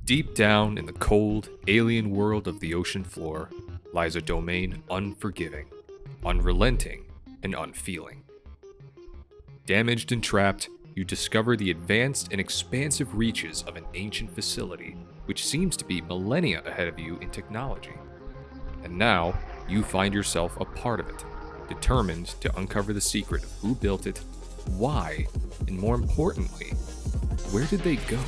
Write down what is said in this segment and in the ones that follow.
Deep down in the cold, alien world of the ocean floor lies a domain unforgiving, unrelenting, and unfeeling. Damaged and trapped, you discover the advanced and expansive reaches of an ancient facility which seems to be millennia ahead of you in technology. And now, you find yourself a part of it, determined to uncover the secret of who built it, why, and more importantly, where did they go?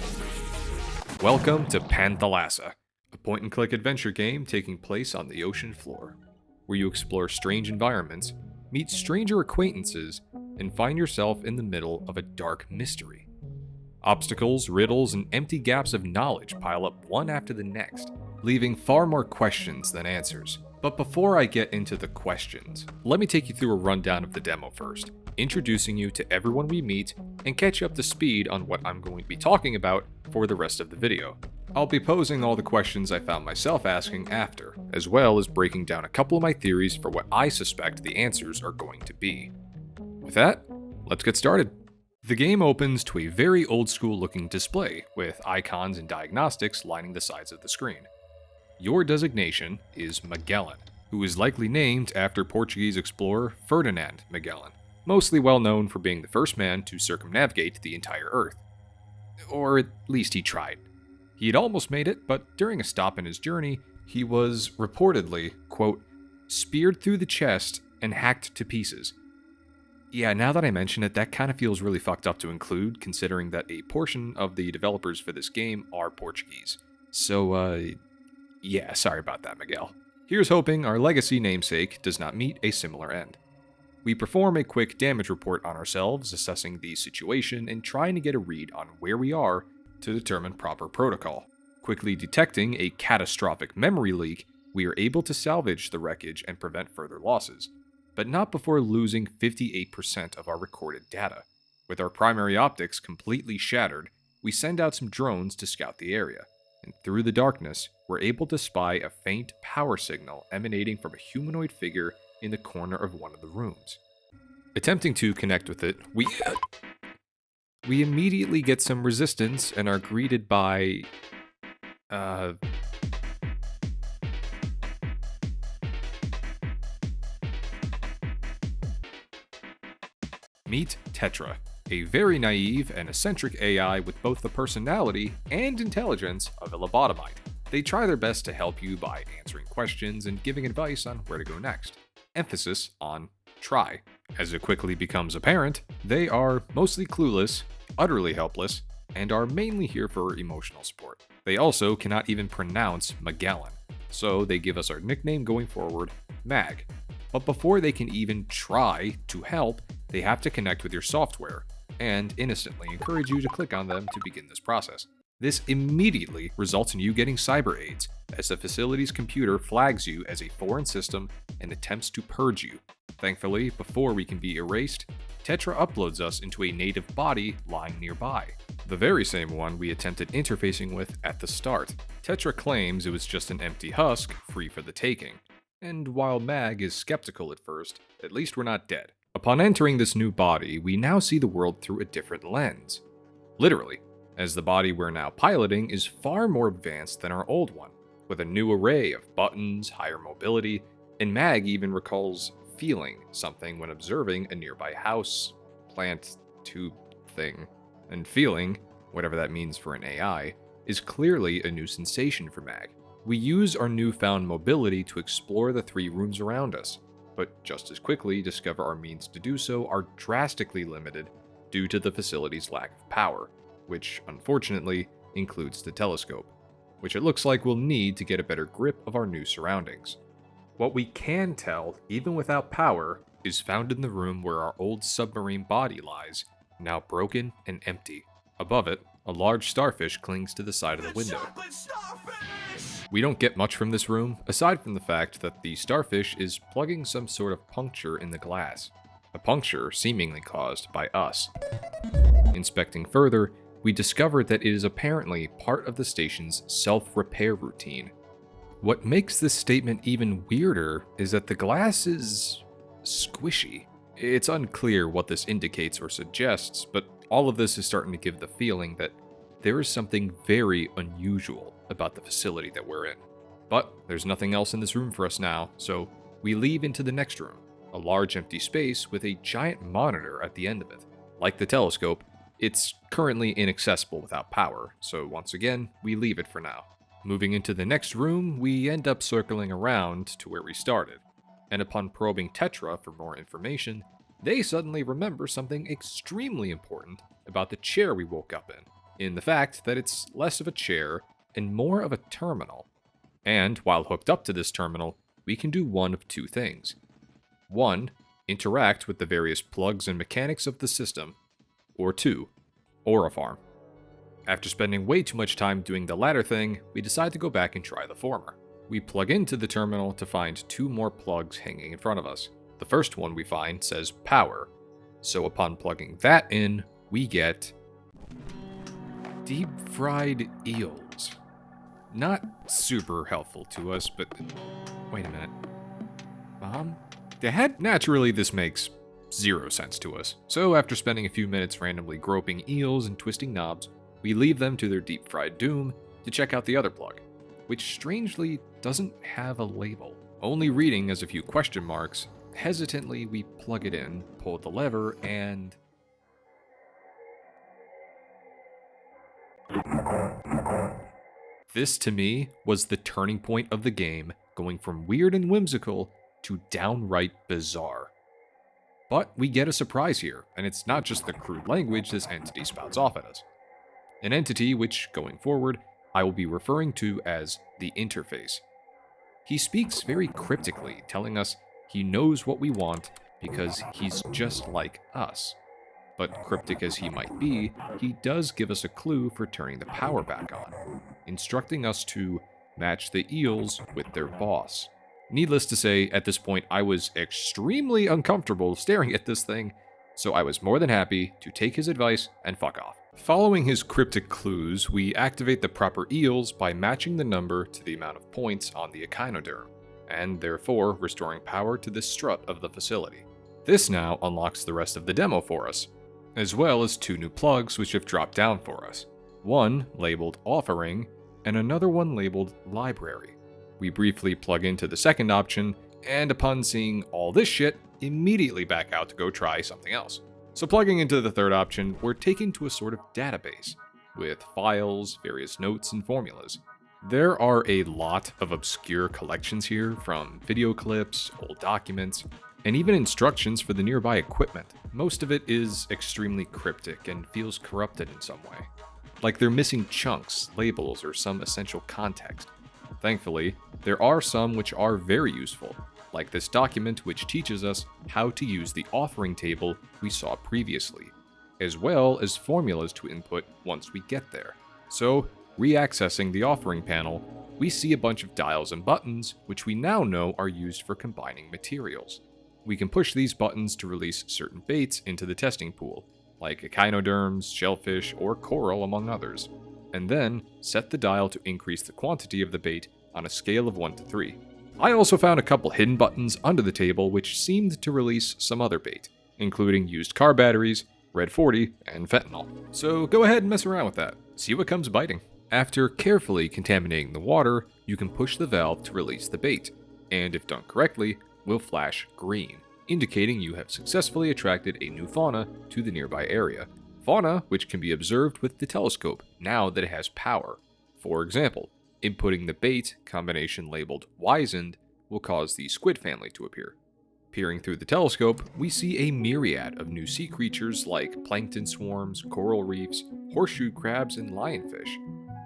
Welcome to Panthalassa, a point-and-click adventure game taking place on the ocean floor, where you explore strange environments, meet stranger acquaintances, and find yourself in the middle of a dark mystery. Obstacles, riddles, and empty gaps of knowledge pile up one after the next, leaving far more questions than answers. But before I get into the questions, let me take you through a rundown of the demo first, introducing you to everyone we meet and catch you up to speed on what I'm going to be talking about for the rest of the video. I'll be posing all the questions I found myself asking after, as well as breaking down a couple of my theories for what I suspect the answers are going to be. With that, let's get started. The game opens to a very old school looking display with icons and diagnostics lining the sides of the screen. Your designation is Magellan, who is likely named after Portuguese explorer Ferdinand Magellan, mostly well known for being the first man to circumnavigate the entire Earth. Or at least he tried. He had almost made it, but during a stop in his journey, he was reportedly, quote, speared through the chest and hacked to pieces. Yeah, now that I mention it, that kind of feels really fucked up to include, considering that a portion of the developers for this game are Portuguese. So, yeah, sorry about that, Miguel. Here's hoping our legacy namesake does not meet a similar end. We perform a quick damage report on ourselves, assessing the situation and trying to get a read on where we are to determine proper protocol. Quickly detecting a catastrophic memory leak, we are able to salvage the wreckage and prevent further losses, but not before losing 58% of our recorded data. With our primary optics completely shattered, we send out some drones to scout the area, and through the darkness, we're able to spy a faint power signal emanating from a humanoid figure in the corner of one of the rooms. Attempting to connect with it, we immediately get some resistance and are greeted by meet Tetra, a very naive and eccentric AI with both the personality and intelligence of a lobotomite. They try their best to help you by answering questions and giving advice on where to go next. Emphasis on try. As it quickly becomes apparent, they are mostly clueless, utterly helpless, and are mainly here for emotional support. They also cannot even pronounce Magellan, so they give us our nickname going forward, Mag. But before they can even try to help, they have to connect with your software, and innocently encourage you to click on them to begin this process. This immediately results in you getting cyber aids, as the facility's computer flags you as a foreign system and attempts to purge you. Thankfully, before we can be erased, Tetra uploads us into a native body lying nearby, the very same one we attempted interfacing with at the start. Tetra claims it was just an empty husk, free for the taking, and while Mag is skeptical at first, at least we're not dead. Upon entering this new body, we now see the world through a different lens. Literally, as the body we're now piloting is far more advanced than our old one, with a new array of buttons, higher mobility, and Mag even recalls feeling something when observing a nearby house, plant, tube thing. And feeling, whatever that means for an AI, is clearly a new sensation for Mag. We use our newfound mobility to explore the 3 rooms around us, but just as quickly discover our means to do so are drastically limited due to the facility's lack of power, which unfortunately includes the telescope, which it looks like we'll need to get a better grip of our new surroundings. What we can tell, even without power, is found in the room where our old submarine body lies, now broken and empty. Above it, a large starfish clings to the side of the window. We don't get much from this room, aside from the fact that the starfish is plugging some sort of puncture in the glass, a puncture seemingly caused by us. Inspecting further, we discover that it is apparently part of the station's self-repair routine. What makes this statement even weirder is that the glass is squishy. It's unclear what this indicates or suggests, but all of this is starting to give the feeling that there is something very unusual about the facility that we're in. But there's nothing else in this room for us now, so we leave into the next room, a large empty space with a giant monitor at the end of it. Like the telescope, it's currently inaccessible without power, so once again, we leave it for now. Moving into the next room, we end up circling around to where we started, and upon probing Tetra for more information, they suddenly remember something extremely important about the chair we woke up in the fact that it's less of a chair and more of a terminal. And while hooked up to this terminal, we can do one of two things. 1. Interact with the various plugs and mechanics of the system, or 2. Aura farm. After spending way too much time doing the latter thing, we decide to go back and try the former. We plug into the terminal to find 2 more plugs hanging in front of us. The first one we find says power, so upon plugging that in, we get deep-fried eels. Not super helpful to us, but wait a minute. Mom? Dad? Naturally, this makes 0 sense to us. So after spending a few minutes randomly groping eels and twisting knobs, we leave them to their deep-fried doom to check out the other plug, which strangely doesn't have a label, only reading as a few question marks. Hesitantly, we plug it in, pull the lever, and this, to me, was the turning point of the game, going from weird and whimsical to downright bizarre. But we get a surprise here, and it's not just the crude language this entity spouts off at us. An entity which, going forward, I will be referring to as the interface. He speaks very cryptically, telling us he knows what we want because he's just like us. But cryptic as he might be, he does give us a clue for turning the power back on, instructing us to match the eels with their boss. Needless to say, at this point I was extremely uncomfortable staring at this thing, so I was more than happy to take his advice and fuck off. Following his cryptic clues, we activate the proper eels by matching the number to the amount of points on the Echinoderm, and therefore restoring power to the strut of the facility. This now unlocks the rest of the demo for us, as well as 2 new plugs which have dropped down for us. One labeled Offering, and another one labeled Library. We briefly plug into the second option, and upon seeing all this shit, immediately back out to go try something else. So plugging into the third option, we're taken to a sort of database, with files, various notes, and formulas. There are a lot of obscure collections here, from video clips, old documents, and even instructions for the nearby equipment. Most of it is extremely cryptic and feels corrupted in some way, like they're missing chunks, labels, or some essential context. Thankfully, there are some which are very useful, like this document which teaches us how to use the offering table we saw previously, as well as formulas to input once we get there. So, re-accessing the offering panel, we see a bunch of dials and buttons, which we now know are used for combining materials. We can push these buttons to release certain baits into the testing pool, like echinoderms, shellfish, or coral among others, and then set the dial to increase the quantity of the bait on a scale of 1 to 3. I also found a couple hidden buttons under the table which seemed to release some other bait, including used car batteries, Red 40, and fentanyl. So go ahead and mess around with that, see what comes biting. After carefully contaminating the water, you can push the valve to release the bait, and if done correctly, will flash green, indicating you have successfully attracted a new fauna to the nearby area. Fauna which can be observed with the telescope now that it has power. For example, inputting the bait combination labeled Wizened will cause the squid family to appear. Peering through the telescope, we see a myriad of new sea creatures like plankton swarms, coral reefs, horseshoe crabs, and lionfish.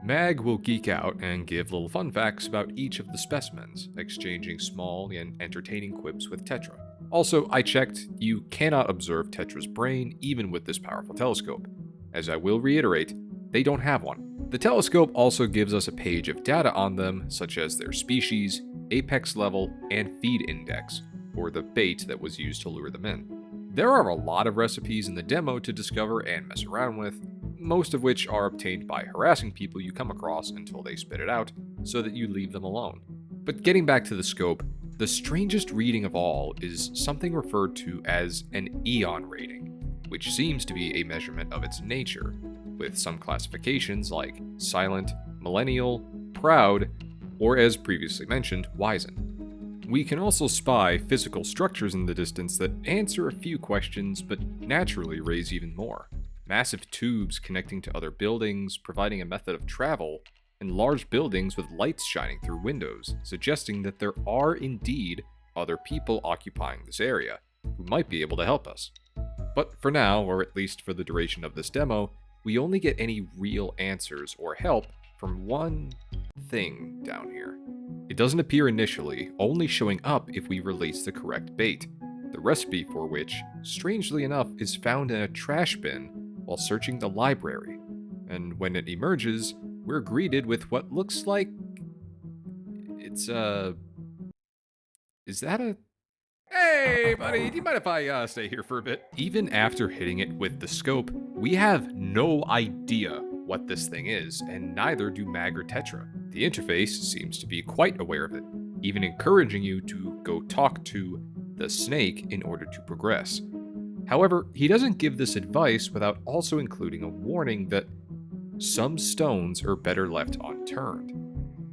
Mag will geek out and give little fun facts about each of the specimens, exchanging small and entertaining quips with Tetra. Also, I checked, you cannot observe Tetra's brain even with this powerful telescope. As I will reiterate, they don't have one. The telescope also gives us a page of data on them, such as their species, apex level, and feed index, or the bait that was used to lure them in. There are a lot of recipes in the demo to discover and mess around with, most of which are obtained by harassing people you come across until they spit it out, so that you leave them alone. But getting back to the scope, the strangest reading of all is something referred to as an eon rating, which seems to be a measurement of its nature. with some classifications like silent, millennial, proud, or as previously mentioned, wizened. We can also spy physical structures in the distance that answer a few questions but naturally raise even more. Massive tubes connecting to other buildings, providing a method of travel, and large buildings with lights shining through windows, suggesting that there are indeed other people occupying this area who might be able to help us. But for now, or at least for the duration of this demo, we only get any real answers or help from one thing down here. It doesn't appear initially, only showing up if we release the correct bait, the recipe for which, strangely enough, is found in a trash bin while searching the library. And when it emerges, we're greeted with what looks like... Is that a... Hey, buddy, do you mind if I stay here for a bit? Even after hitting it with the scope, we have no idea what this thing is, and neither do Mag or Tetra. The interface seems to be quite aware of it, even encouraging you to go talk to the snake in order to progress. However, he doesn't give this advice without also including a warning that some stones are better left unturned.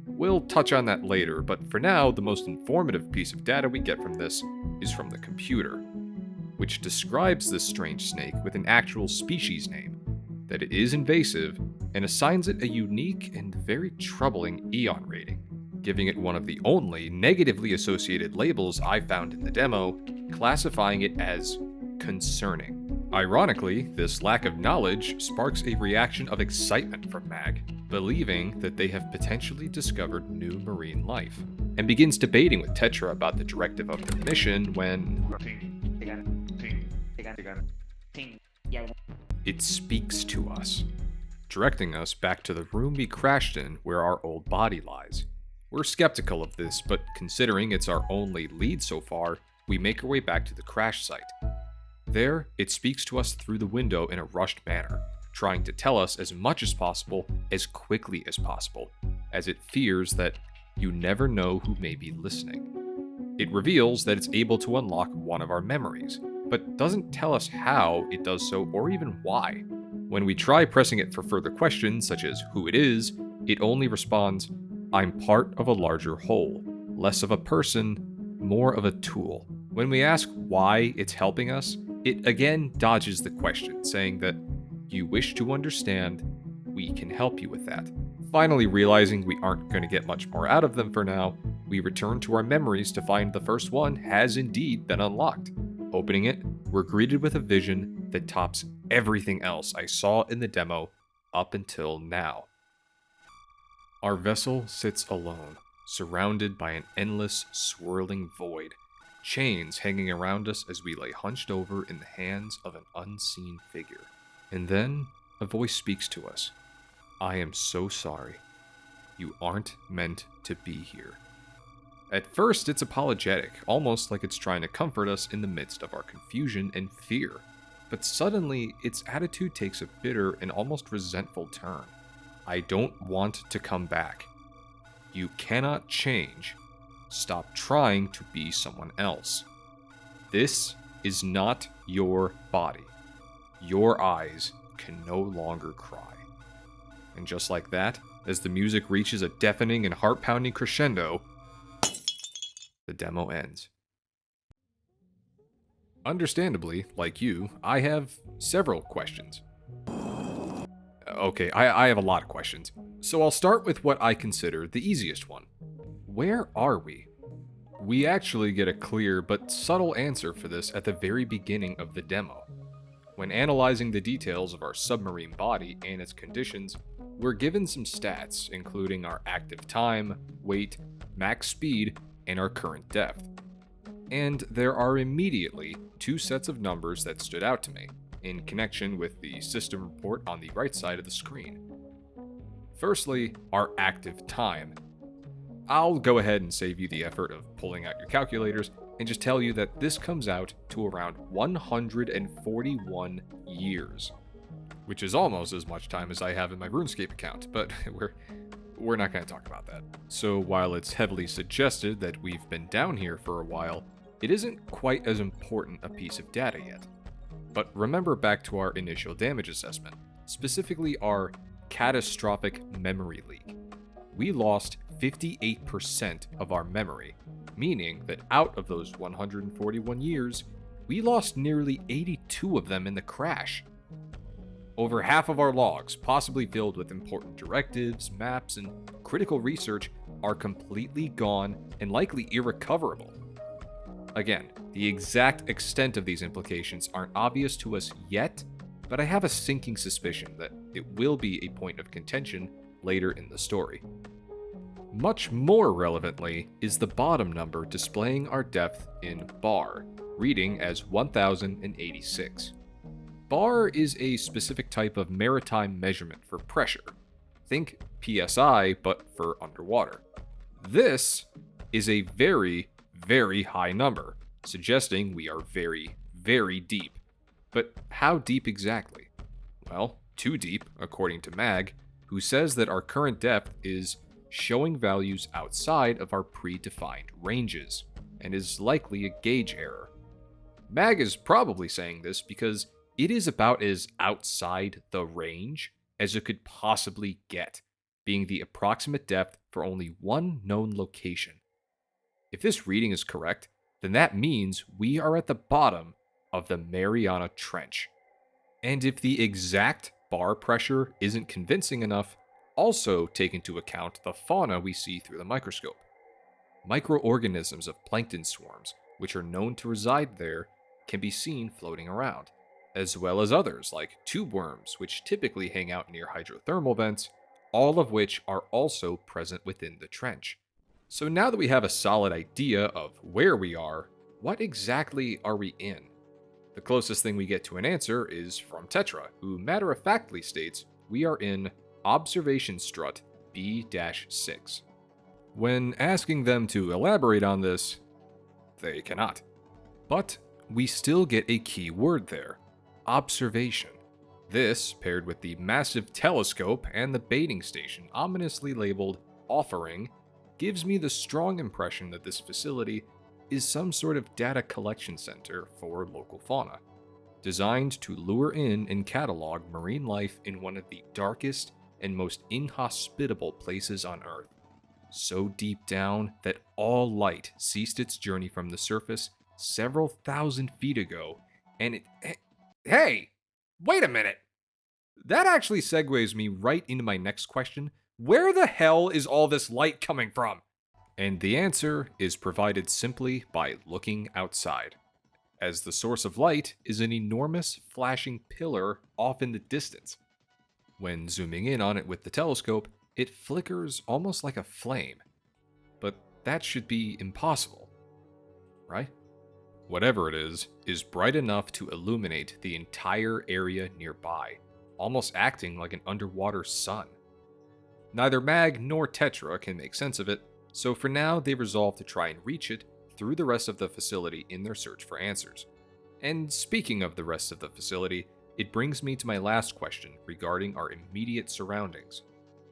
We'll touch on that later, but for now, the most informative piece of data we get from this is from the computer, which describes this strange snake with an actual species name, that it is invasive, and assigns it a unique and very troubling Eon rating, giving it one of the only negatively associated labels I found in the demo, classifying it as concerning. Ironically, this lack of knowledge sparks a reaction of excitement from Mag, believing that they have potentially discovered new marine life, and begins debating with Tetra about the directive of their mission when it speaks to us, directing us back to the room we crashed in where our old body lies. We're skeptical of this, but considering it's our only lead so far, we make our way back to the crash site. There, it speaks to us through the window in a rushed manner, trying to tell us as much as possible, as quickly as possible, as it fears that you never know who may be listening. It reveals that it's able to unlock one of our memories, but doesn't tell us how it does so or even why. When we try pressing it for further questions, such as who it is, it only responds, "I'm part of a larger whole, less of a person, more of a tool." When we ask why it's helping us, it again dodges the question, saying that you wish to understand, we can help you with that. Finally realizing we aren't going to get much more out of them for now, we return to our memories to find the first one has indeed been unlocked. Opening it, we're greeted with a vision that tops everything else I saw in the demo up until now. Our vessel sits alone, surrounded by an endless, swirling void, chains hanging around us as we lay hunched over in the hands of an unseen figure. And then, a voice speaks to us. "I am so sorry. You aren't meant to be here." At first, it's apologetic, almost like it's trying to comfort us in the midst of our confusion and fear. But suddenly, its attitude takes a bitter and almost resentful turn. "I don't want to come back. You cannot change. Stop trying to be someone else. This is not your body. Your eyes can no longer cry." And just like that, as the music reaches a deafening and heart-pounding crescendo, the demo ends. Understandably, like you, I have several questions. Okay, I have a lot of questions. So I'll start with what I consider the easiest one. Where are we? We actually get a clear but subtle answer for this at the very beginning of the demo. When analyzing the details of our submarine body and its conditions, we're given some stats, including our active time, weight, max speed, and our current depth. And there are immediately two sets of numbers that stood out to me, in connection with the system report on the right side of the screen. Firstly, our active time. I'll go ahead and save you the effort of pulling out your calculators and just tell you that this comes out to around 141 years, which is almost as much time as I have in my RuneScape account, but we're not going to talk about that. So while it's heavily suggested that we've been down here for a while, it isn't quite as important a piece of data yet. But remember back to our initial damage assessment. specifically our catastrophic memory leak. We lost 58% of our memory, meaning that out of those 141 years, we lost nearly 82 of them in the crash. Over half of our logs, possibly filled with important directives, maps, and critical research, are completely gone and likely irrecoverable. Again, the exact extent of these implications aren't obvious to us yet, but I have a sinking suspicion that it will be a point of contention later in the story. Much more relevantly is the bottom number displaying our depth in bar, reading as 1086. Bar is a specific type of maritime measurement for pressure. Think PSI, but for underwater. This is a very, very high number, suggesting we are very, very deep. But how deep exactly? Well, too deep, according to Mag, who says that our current depth is showing values outside of our predefined ranges, and is likely a gauge error. Mag is probably saying this because it is about as outside the range as it could possibly get, being the approximate depth for only one known location. If this reading is correct, then that means we are at the bottom of the Mariana Trench. And if the exact bar pressure isn't convincing enough, also take into account the fauna we see through the microscope. Microorganisms of plankton swarms, which are known to reside there, can be seen floating around, as well as others like tube worms, which typically hang out near hydrothermal vents, all of which are also present within the trench. So now that we have a solid idea of where we are, what exactly are we in? The closest thing we get to an answer is from Tetra, who matter-of-factly states we are in Observation Strut B-6. When asking them to elaborate on this, they cannot. But we still get a key word there: observation. This, paired with the massive telescope and the baiting station ominously labeled offering, gives me the strong impression that this facility is some sort of data collection center for local fauna, designed to lure in and catalog marine life in one of the darkest and most inhospitable places on Earth, so deep down that all light ceased its journey from the surface several thousand feet ago, and it... Hey! Wait a minute! That actually segues me right into my next question. Where the hell is all this light coming from? And the answer is provided simply by looking outside, as the source of light is an enormous flashing pillar off in the distance. When zooming in on it with the telescope, it flickers almost like a flame. But that should be impossible, right? Whatever it is bright enough to illuminate the entire area nearby, almost acting like an underwater sun. Neither Mag nor Tetra can make sense of it, so for now they resolve to try and reach it through the rest of the facility in their search for answers. And speaking of the rest of the facility, it brings me to my last question regarding our immediate surroundings.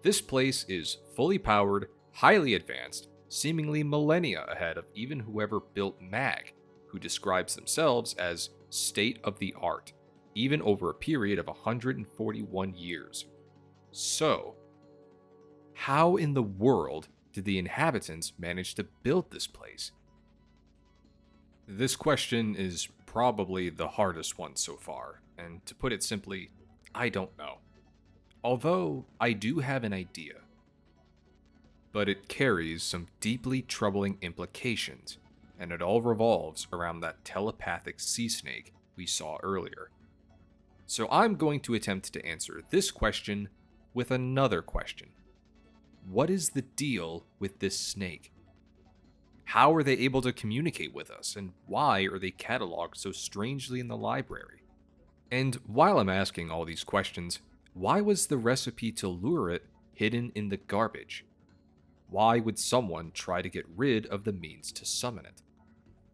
This place is fully powered, highly advanced, seemingly millennia ahead of even whoever built Mag, who describes themselves as state-of-the-art, even over a period of 141 years. So, how in the world did the inhabitants manage to build this place? This question is probably the hardest one so far, and to put it simply, I don't know. Although, I do have an idea. But it carries some deeply troubling implications, and it all revolves around that telepathic sea snake we saw earlier. So I'm going to attempt to answer this question with another question. What is the deal with this snake? How are they able to communicate with us, and why are they cataloged so strangely in the library? And while I'm asking all these questions, why was the recipe to lure it hidden in the garbage? Why would someone try to get rid of the means to summon it?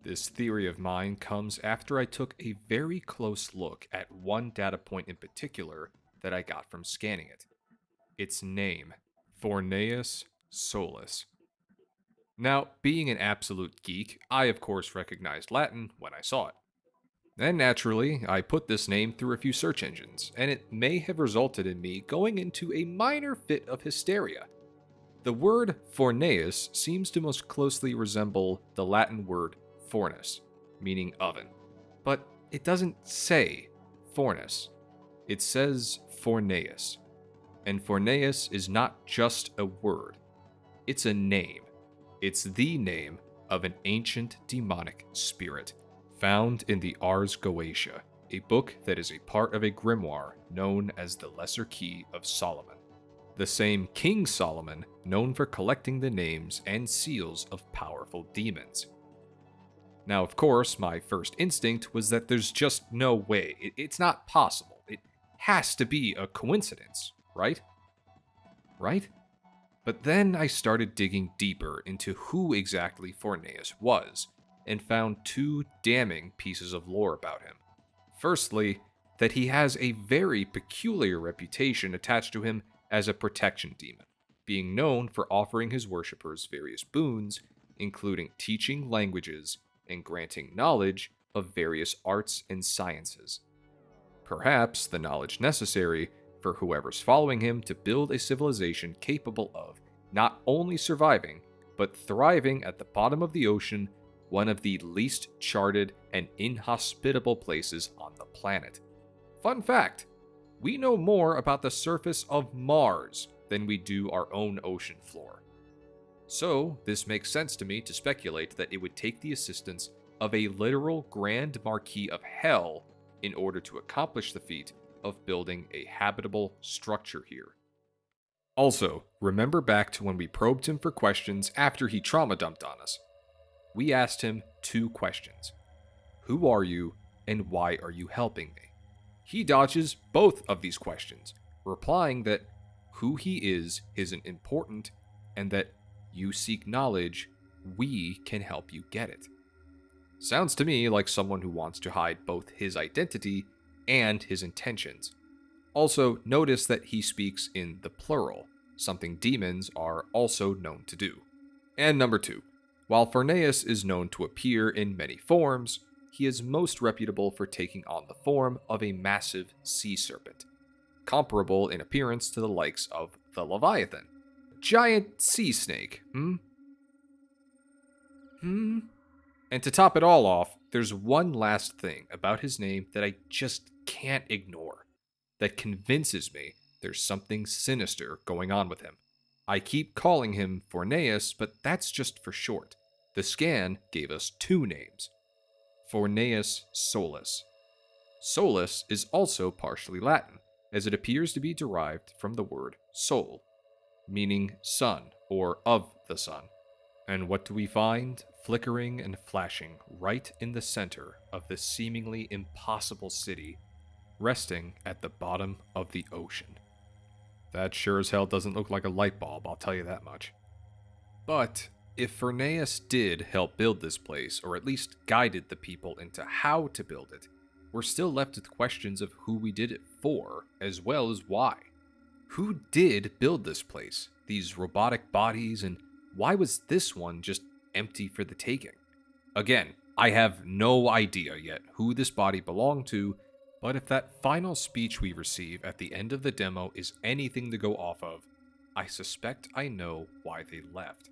This theory of mine comes after I took a very close look at one data point in particular that I got from scanning it. Its name, Fornaeus Solus. Now, being an absolute geek, I of course recognized Latin when I saw it. And naturally, I put this name through a few search engines, and it may have resulted in me going into a minor fit of hysteria. The word fornaeus seems to most closely resemble the Latin word fornus, meaning oven. But it doesn't say fornus, it says fornaeus. And fornaeus is not just a word, it's a name. It's the name of an ancient demonic spirit found in the Ars Goetia, a book that is a part of a grimoire known as the Lesser Key of Solomon. The same King Solomon known for collecting the names and seals of powerful demons. Now, of course, my first instinct was that there's just no way. It's not possible. It has to be a coincidence, right? Right? But then I started digging deeper into who exactly Fornaeus was, and found two damning pieces of lore about him. Firstly, that he has a very peculiar reputation attached to him as a protection demon, being known for offering his worshippers various boons, including teaching languages and granting knowledge of various arts and sciences. Perhaps the knowledge necessary for whoever's following him to build a civilization capable of not only surviving, but thriving at the bottom of the ocean, one of the least charted and inhospitable places on the planet. Fun fact, we know more about the surface of Mars than we do our own ocean floor. So, this makes sense to me to speculate that it would take the assistance of a literal Grand Marquis of Hell in order to accomplish the feat of building a habitable structure here. Also, remember back to when we probed him for questions after he trauma dumped on us. We asked him two questions. Who are you, and why are you helping me? He dodges both of these questions, replying that who he is isn't important, and that you seek knowledge, we can help you get it. Sounds to me like someone who wants to hide both his identity and his intentions. Also, notice that he speaks in the plural, something demons are also known to do. And number 2, while Fornaeus is known to appear in many forms, he is most reputable for taking on the form of a massive sea serpent, comparable in appearance to the likes of the Leviathan. Giant sea snake, And to top it all off, there's one last thing about his name that I just can't ignore, that convinces me there's something sinister going on with him. I keep calling him Fornaeus, but that's just for short. The scan gave us two names. Fornaeus Solus. Solus is also partially Latin, as it appears to be derived from the word sol, meaning sun or of the sun. And what do we find flickering and flashing right in the center of this seemingly impossible city, resting at the bottom of the ocean? That sure as hell doesn't look like a light bulb, I'll tell you that much. But if Fornaeus did help build this place, or at least guided the people into how to build it, we're still left with questions of who we did it for, as well as why. Who did build this place, these robotic bodies, and why was this one just empty for the taking? Again, I have no idea yet who this body belonged to, but if that final speech we receive at the end of the demo is anything to go off of, I suspect I know why they left.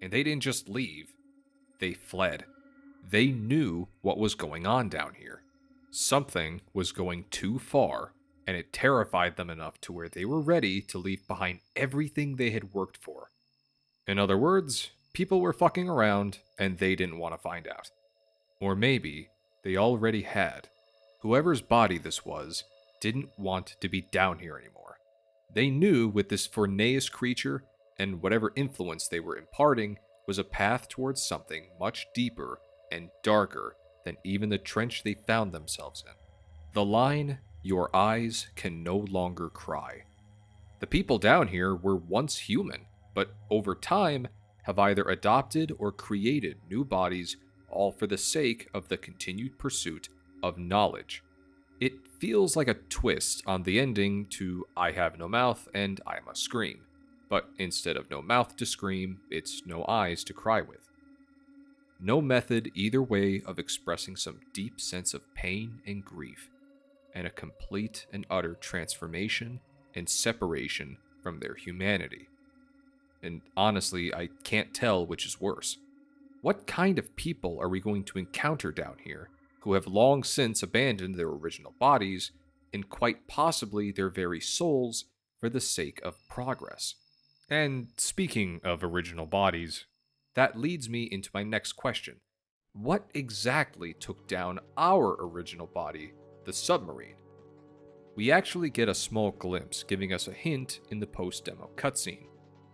And they didn't just leave, they fled. They knew what was going on down here. Something was going too far, and it terrified them enough to where they were ready to leave behind everything they had worked for. In other words, people were fucking around, and they didn't want to find out. Or maybe they already had. Whoever's body this was didn't want to be down here anymore. They knew with this Fornaeus creature and whatever influence they were imparting was a path towards something much deeper and darker than even the trench they found themselves in. The line, "Your eyes can no longer cry." The people down here were once human, but over time have either adopted or created new bodies, all for the sake of the continued pursuit of knowledge. It feels like a twist on the ending to "I have no mouth and I must scream," but instead of no mouth to scream, it's no eyes to cry with. No method either way of expressing some deep sense of pain and grief, and a complete and utter transformation and separation from their humanity. And honestly, I can't tell which is worse. What kind of people are we going to encounter down here who have long since abandoned their original bodies and quite possibly their very souls for the sake of progress? And speaking of original bodies, that leads me into my next question. What exactly took down our original body, the submarine? We actually get a small glimpse giving us a hint in the post-demo cutscene,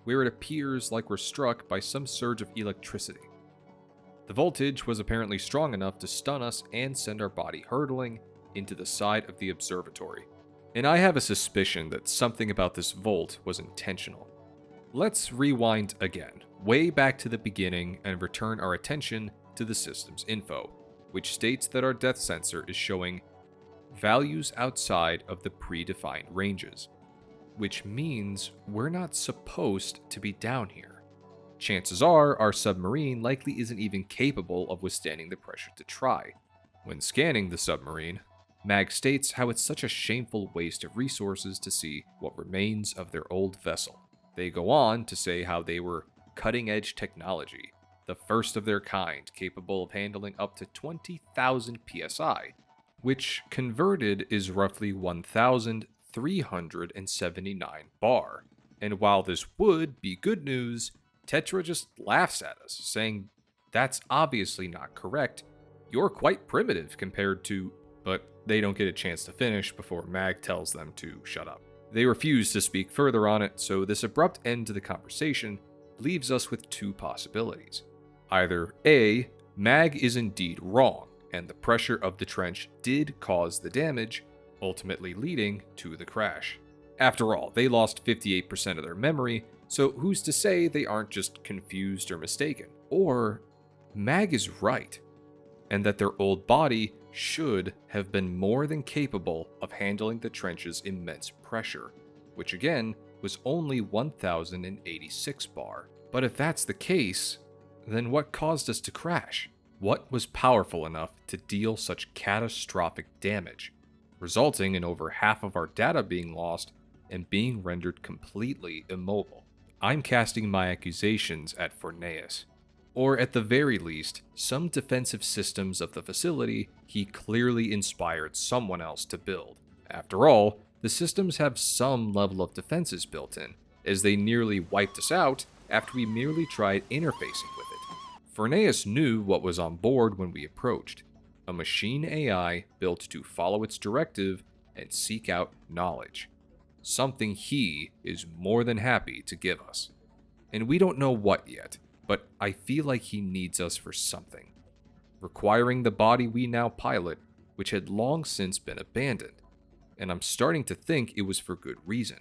where it appears like we're struck by some surge of electricity. The voltage was apparently strong enough to stun us and send our body hurtling into the side of the observatory. And I have a suspicion that something about this volt was intentional. Let's rewind again, way back to the beginning, and return our attention to the system's info, which states that our depth sensor is showing values outside of the predefined ranges, which means we're not supposed to be down here. Chances are our submarine likely isn't even capable of withstanding the pressure to try. When scanning the submarine, Mag states how it's such a shameful waste of resources to see what remains of their old vessel. They go on to say how they were cutting-edge technology, the first of their kind capable of handling up to 20,000 psi, which converted is roughly 1,379 bar. And while this would be good news, Tetra just laughs at us, saying that's obviously not correct. You're quite primitive compared to... But they don't get a chance to finish before Mag tells them to shut up. They refuse to speak further on it, so this abrupt end to the conversation leaves us with two possibilities. Either A, Mag is indeed wrong, and the pressure of the trench did cause the damage, ultimately leading to the crash. After all, they lost 58% of their memory, so who's to say they aren't just confused or mistaken? Or Mag is right, and that their old body should have been more than capable of handling the trench's immense pressure, which again was only 1,086 bar. But if that's the case, then what caused us to crash? What was powerful enough to deal such catastrophic damage, resulting in over half of our data being lost and being rendered completely immobile? I'm casting my accusations at Forneus, or at the very least, some defensive systems of the facility he clearly inspired someone else to build. After all, the systems have some level of defenses built in, as they nearly wiped us out after we merely tried interfacing with it. Forneus knew what was on board when we approached, a machine AI built to follow its directive and seek out knowledge, something he is more than happy to give us. And we don't know what yet, but I feel like he needs us for something, requiring the body we now pilot, which had long since been abandoned. And I'm starting to think it was for good reason.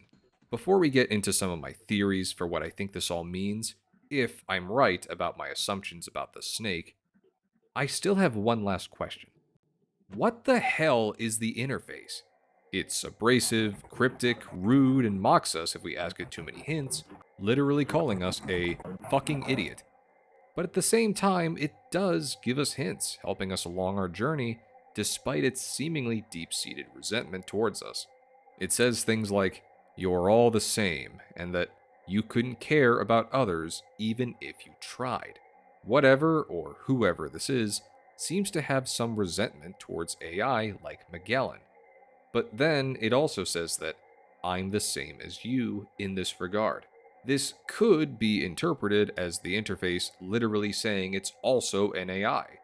Before we get into some of my theories for what I think this all means, if I'm right about my assumptions about the snake, I still have one last question. What the hell is the interface? It's abrasive, cryptic, rude, and mocks us if we ask it too many hints, literally calling us a fucking idiot. But at the same time, it does give us hints, helping us along our journey, despite its seemingly deep-seated resentment towards us. It says things like, "You're all the same," and that you couldn't care about others even if you tried. Whatever or whoever this is seems to have some resentment towards AI like Magellan. But then it also says that I'm the same as you in this regard. This could be interpreted as the interface literally saying it's also an AI,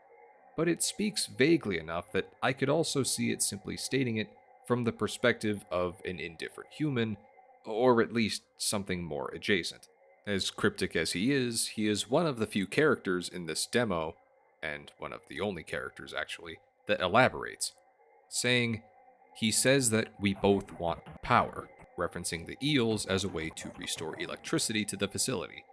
but it speaks vaguely enough that I could also see it simply stating it from the perspective of an indifferent human, or at least something more adjacent. As cryptic as he is one of the few characters in this demo, and one of the only characters actually, that elaborates, saying, he says that we both want power, referencing the eels as a way to restore electricity to the facility.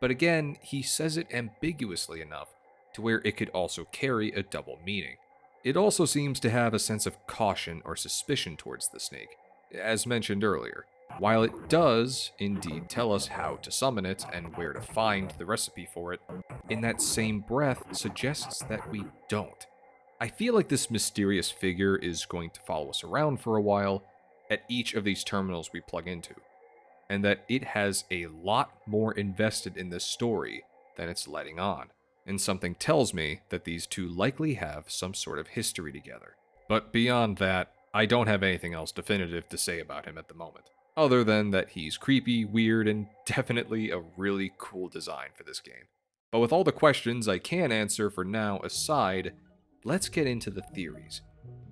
But again, he says it ambiguously enough to where it could also carry a double meaning. It also seems to have a sense of caution or suspicion towards the snake, as mentioned earlier. While it does indeed tell us how to summon it and where to find the recipe for it, in that same breath suggests that we don't. I feel like this mysterious figure is going to follow us around for a while at each of these terminals we plug into, and that it has a lot more invested in this story than it's letting on. And something tells me that these two likely have some sort of history together. But beyond that, I don't have anything else definitive to say about him at the moment, other than that he's creepy, weird, and definitely a really cool design for this game. But with all the questions I can answer for now aside, let's get into the theories.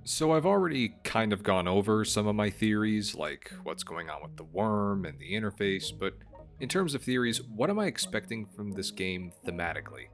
So I've already kind of gone over some of my theories, like what's going on with the worm and the interface, but in terms of theories, what am I expecting from this game thematically?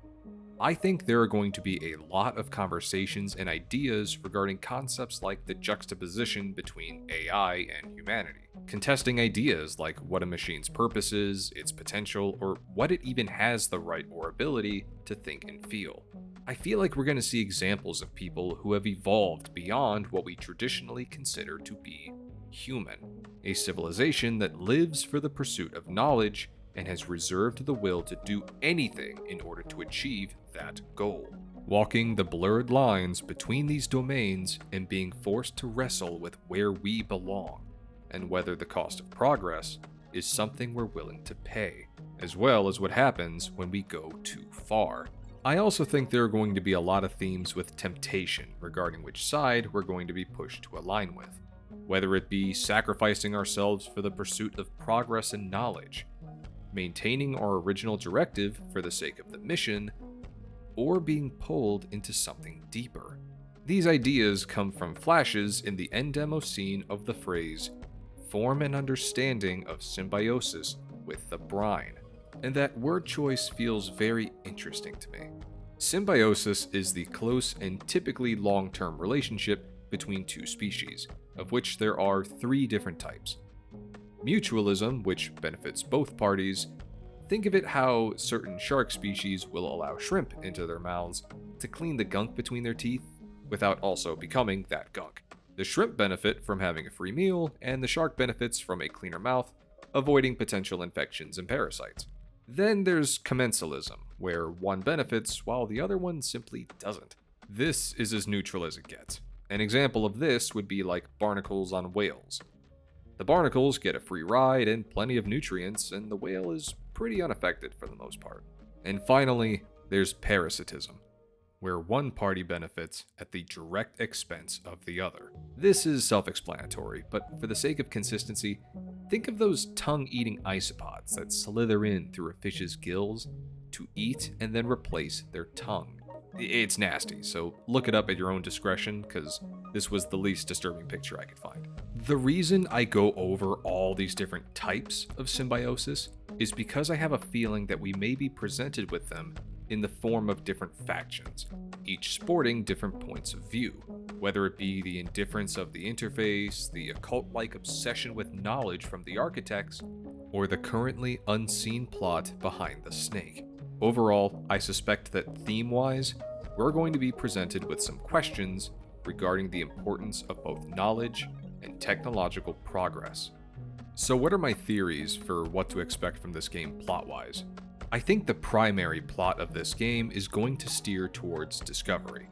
I think there are going to be a lot of conversations and ideas regarding concepts like the juxtaposition between AI and humanity, contesting ideas like what a machine's purpose is, its potential, or what it even has the right or ability to think and feel. I feel like we're going to see examples of people who have evolved beyond what we traditionally consider to be human, a civilization that lives for the pursuit of knowledge and has reserved the will to do anything in order to achieve that goal, walking the blurred lines between these domains and being forced to wrestle with where we belong, and whether the cost of progress is something we're willing to pay, as well as what happens when we go too far. I also think there are going to be a lot of themes with temptation regarding which side we're going to be pushed to align with, whether it be sacrificing ourselves for the pursuit of progress and knowledge, maintaining our original directive for the sake of the mission, or being pulled into something deeper. These ideas come from flashes in the end demo scene of the phrase, "form an understanding of symbiosis with the brine," and that word choice feels very interesting to me. Symbiosis is the close and typically long-term relationship between two species, of which there are 3 different types. Mutualism, which benefits both parties. Think of it how certain shark species will allow shrimp into their mouths to clean the gunk between their teeth without also becoming that gunk. The shrimp benefit from having a free meal, and the shark benefits from a cleaner mouth, avoiding potential infections and parasites. Then there's commensalism, where one benefits while the other one simply doesn't. This is as neutral as it gets. An example of this would be like barnacles on whales. The barnacles get a free ride and plenty of nutrients, and the whale is pretty unaffected for the most part. And finally, there's parasitism, where one party benefits at the direct expense of the other. This is self-explanatory, but for the sake of consistency, think of those tongue-eating isopods that slither in through a fish's gills to eat and then replace their tongue. It's nasty, so look it up at your own discretion, because this was the least disturbing picture I could find. The reason I go over all these different types of symbiosis is because I have a feeling that we may be presented with them in the form of different factions, each sporting different points of view, whether it be the indifference of the interface, the occult-like obsession with knowledge from the architects, or the currently unseen plot behind the snake. Overall, I suspect that theme-wise, we're going to be presented with some questions regarding the importance of both knowledge and technological progress. So what are my theories for what to expect from this game plot-wise? I think the primary plot of this game is going to steer towards discovery,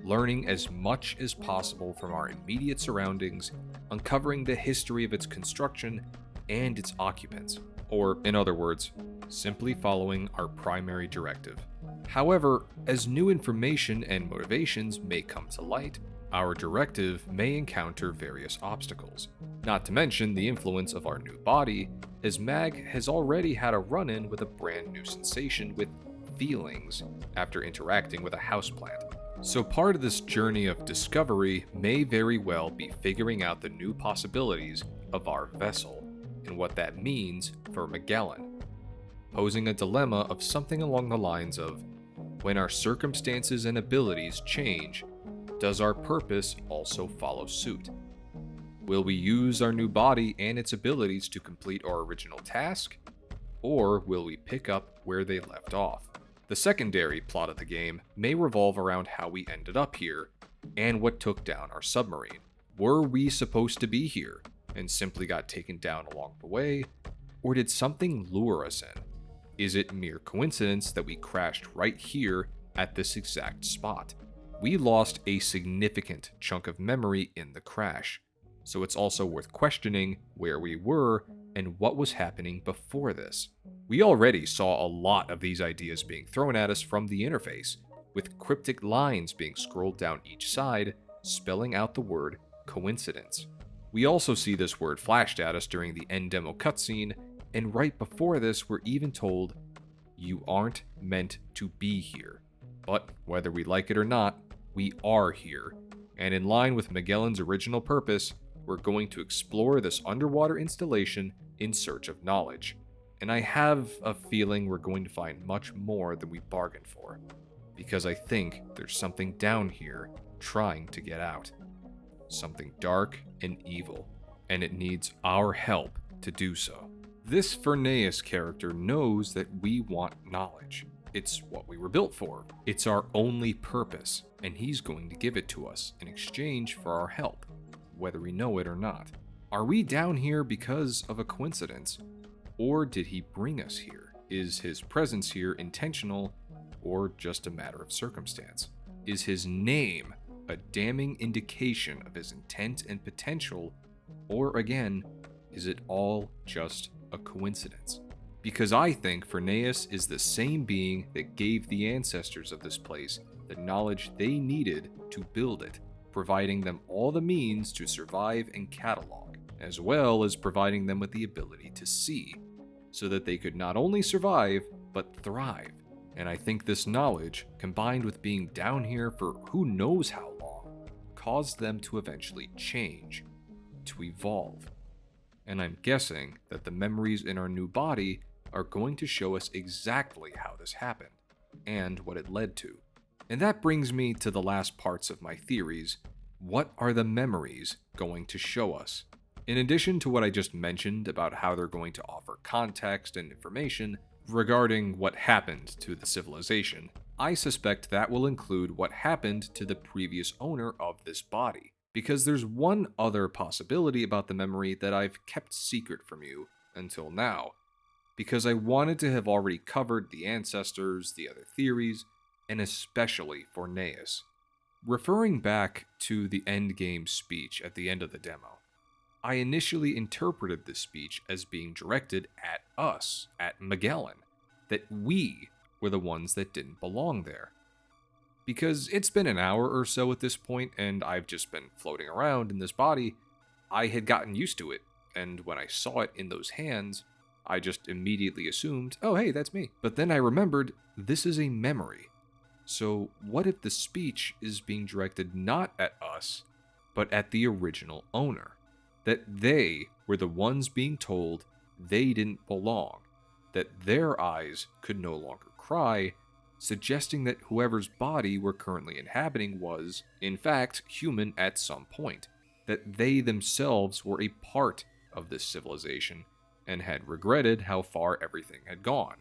learning as much as possible from our immediate surroundings, uncovering the history of its construction and its occupants, or in other words, simply following our primary directive. However, as new information and motivations may come to light, our directive may encounter various obstacles, not to mention the influence of our new body, as Mag has already had a run-in with a brand new sensation with feelings after interacting with a houseplant. So part of this journey of discovery may very well be figuring out the new possibilities of our vessel, and what that means for Magellan, posing a dilemma of something along the lines of, when our circumstances and abilities change, does our purpose also follow suit? Will we use our new body and its abilities to complete our original task, or will we pick up where they left off? The secondary plot of the game may revolve around how we ended up here, and what took down our submarine. Were we supposed to be here? and simply got taken down along the way? Or did something lure us in? Is it mere coincidence that we crashed right here at this exact spot? We lost a significant chunk of memory in the crash, so it's also worth questioning where we were and what was happening before this. We already saw a lot of these ideas being thrown at us from the interface, with cryptic lines being scrolled down each side, spelling out the word coincidence. We also see this word flashed at us during the end demo cutscene, and right before this, we're even told, "You aren't meant to be here." But whether we like it or not, we are here, and in line with Magellan's original purpose, we're going to explore this underwater installation in search of knowledge. And I have a feeling we're going to find much more than we bargained for, because I think there's something down here trying to get out. Something dark and evil, and it needs our help to do so. This Furnaeus character knows that we want knowledge. It's what we were built for. It's our only purpose, and he's going to give it to us in exchange for our help, whether we know it or not. Are we down here because of a coincidence, or did he bring us here? Is his presence here intentional, or just a matter of circumstance? Is his name a damning indication of his intent and potential, or again, is it all just a coincidence? Because I think Furnaeus is the same being that gave the ancestors of this place the knowledge they needed to build it, providing them all the means to survive and catalog, as well as providing them with the ability to see, so that they could not only survive, but thrive. And I think this knowledge, combined with being down here for who knows how long, caused them to eventually change, to evolve. And I'm guessing that the memories in our new body are going to show us exactly how this happened, and what it led to. And that brings me to the last parts of my theories. What are the memories going to show us? In addition to what I just mentioned about how they're going to offer context and information regarding what happened to the civilization, I suspect that will include what happened to the previous owner of this body. Because there's one other possibility about the memory that I've kept secret from you until now, because I wanted to have already covered the ancestors, the other theories, and especially Furnaeus. Referring back to the endgame speech at the end of the demo, I initially interpreted this speech as being directed at us, at Magellan, that we were the ones that didn't belong there. Because it's been an hour or so at this point, and I've just been floating around in this body, I had gotten used to it, and when I saw it in those hands, I just immediately assumed, oh hey, that's me. But then I remembered, this is a memory. So what if the speech is being directed not at us, but at the original owner? That they were the ones being told they didn't belong, that their eyes could no longer cry, suggesting that whoever's body we're currently inhabiting was, in fact, human at some point, that they themselves were a part of this civilization and had regretted how far everything had gone.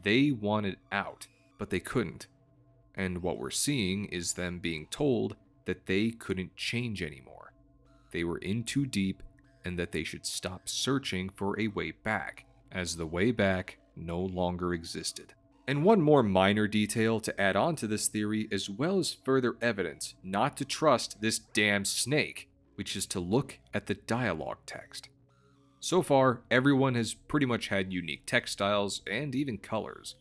They wanted out, but they couldn't. And what we're seeing is them being told that they couldn't change anymore. They were in too deep, and that they should stop searching for a way back, as the way back no longer existed. And one more minor detail to add on to this theory, as well as further evidence not to trust this damn snake, which is to look at the dialogue text. So far, everyone has pretty much had unique text styles and even colors,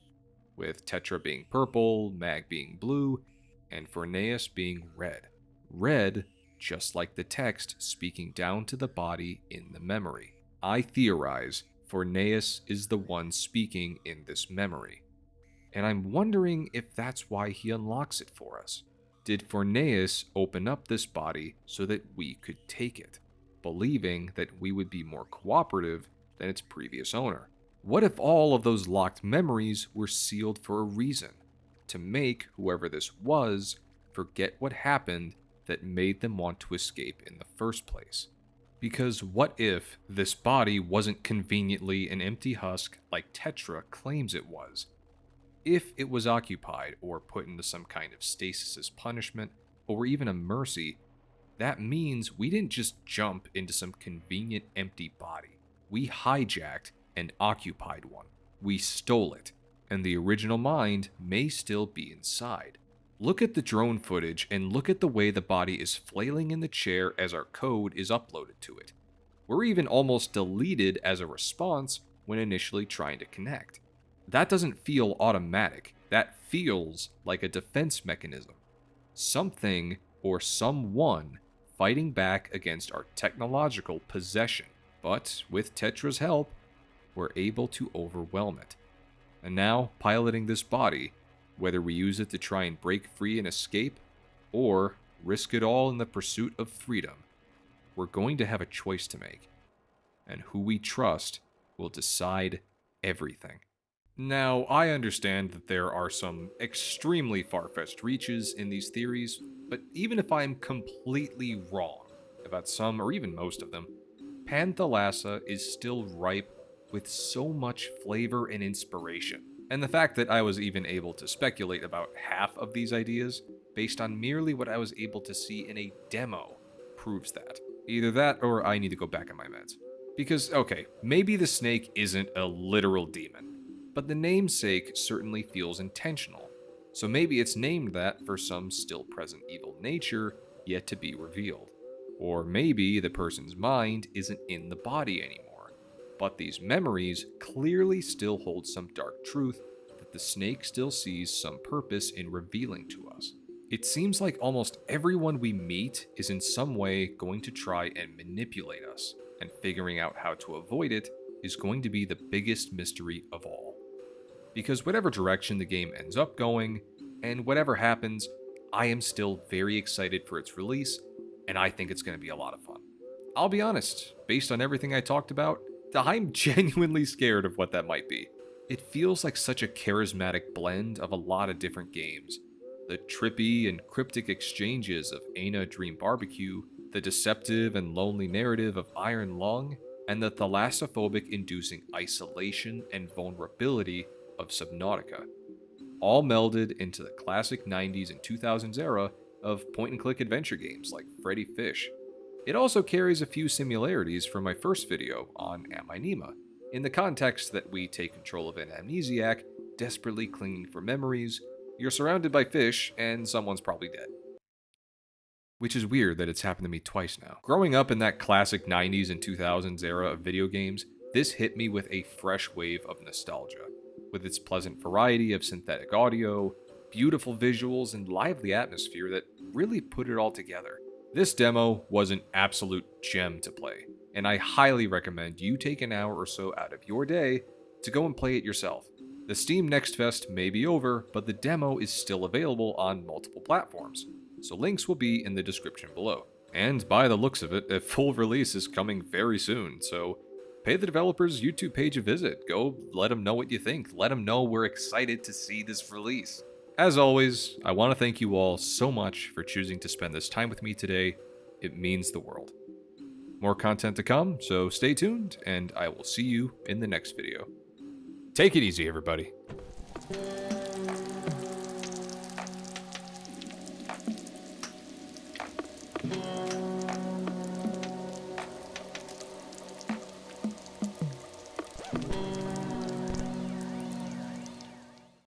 with Tetra being purple, Mag being blue, and Furnaeus being red. Red, just like the text speaking down to the body in the memory. I theorize Furnaeus is the one speaking in this memory. And I'm wondering if that's why he unlocks it for us. Did Furnaeus open up this body so that we could take it, believing that we would be more cooperative than its previous owner? What if all of those locked memories were sealed for a reason? To make whoever this was forget what happened that made them want to escape in the first place? Because what if this body wasn't conveniently an empty husk like Tetra claims it was? If it was occupied or put into some kind of stasis as punishment, or even a mercy, That means we didn't just jump into some convenient empty body. We hijacked and occupied one. We stole it, and the original mind may still be inside. Look at the drone footage and look at the way the body is flailing in the chair as our code is uploaded to it. We're even almost deleted as a response when initially trying to connect. That doesn't feel automatic. That feels like a defense mechanism. Something or someone fighting back against our technological possession. But with Tetra's help, we're able to overwhelm it. And now, piloting this body, whether we use it to try and break free and escape, or risk it all in the pursuit of freedom, we're going to have a choice to make. And who we trust will decide everything. Now, I understand that there are some extremely far-fetched reaches in these theories, but even if I'm completely wrong about some or even most of them, Panthalassa is still ripe with so much flavor and inspiration. And the fact that I was even able to speculate about half of these ideas based on merely what I was able to see in a demo proves that. Either that or I need to go back on my meds. Because, okay, maybe the snake isn't a literal demon, but the namesake certainly feels intentional. So maybe it's named that for some still present evil nature yet to be revealed. Or maybe the person's mind isn't in the body anymore, but these memories clearly still hold some dark truth that the snake still sees some purpose in revealing to us. It seems like almost everyone we meet is in some way going to try and manipulate us, and figuring out how to avoid it is going to be the biggest mystery of all. Because whatever direction the game ends up going, and whatever happens, I am still very excited for its release, and I think it's going to be a lot of fun. I'll be honest, based on everything I talked about, I'm genuinely scared of what that might be. It feels like such a charismatic blend of a lot of different games. The trippy and cryptic exchanges of Aina Dream Barbecue, the deceptive and lonely narrative of Iron Lung, and the thalassophobic inducing isolation and vulnerability of Subnautica, all melded into the classic 90s and 2000s era of point-and-click adventure games like Freddy Fish. It also carries a few similarities from my first video on Am I Nema, in the context that we take control of an amnesiac, desperately clinging for memories, you're surrounded by fish, and someone's probably dead. Which is weird that it's happened to me twice now. Growing up in that classic 90s and 2000s era of video games, this hit me with a fresh wave of nostalgia. With its pleasant variety of synthetic audio, beautiful visuals, and lively atmosphere that really put it all together. This demo was an absolute gem to play, and I highly recommend you take an hour or so out of your day to go and play it yourself. The Steam Next Fest may be over, but the demo is still available on multiple platforms, so links will be in the description below. And by the looks of it, a full release is coming very soon, so pay the developer's YouTube page a visit. Go let them know what you think. Let them know we're excited to see this release. As always, I want to thank you all so much for choosing to spend this time with me today. It means the world. More content to come, so stay tuned, and I will see you in the next video. Take it easy, everybody.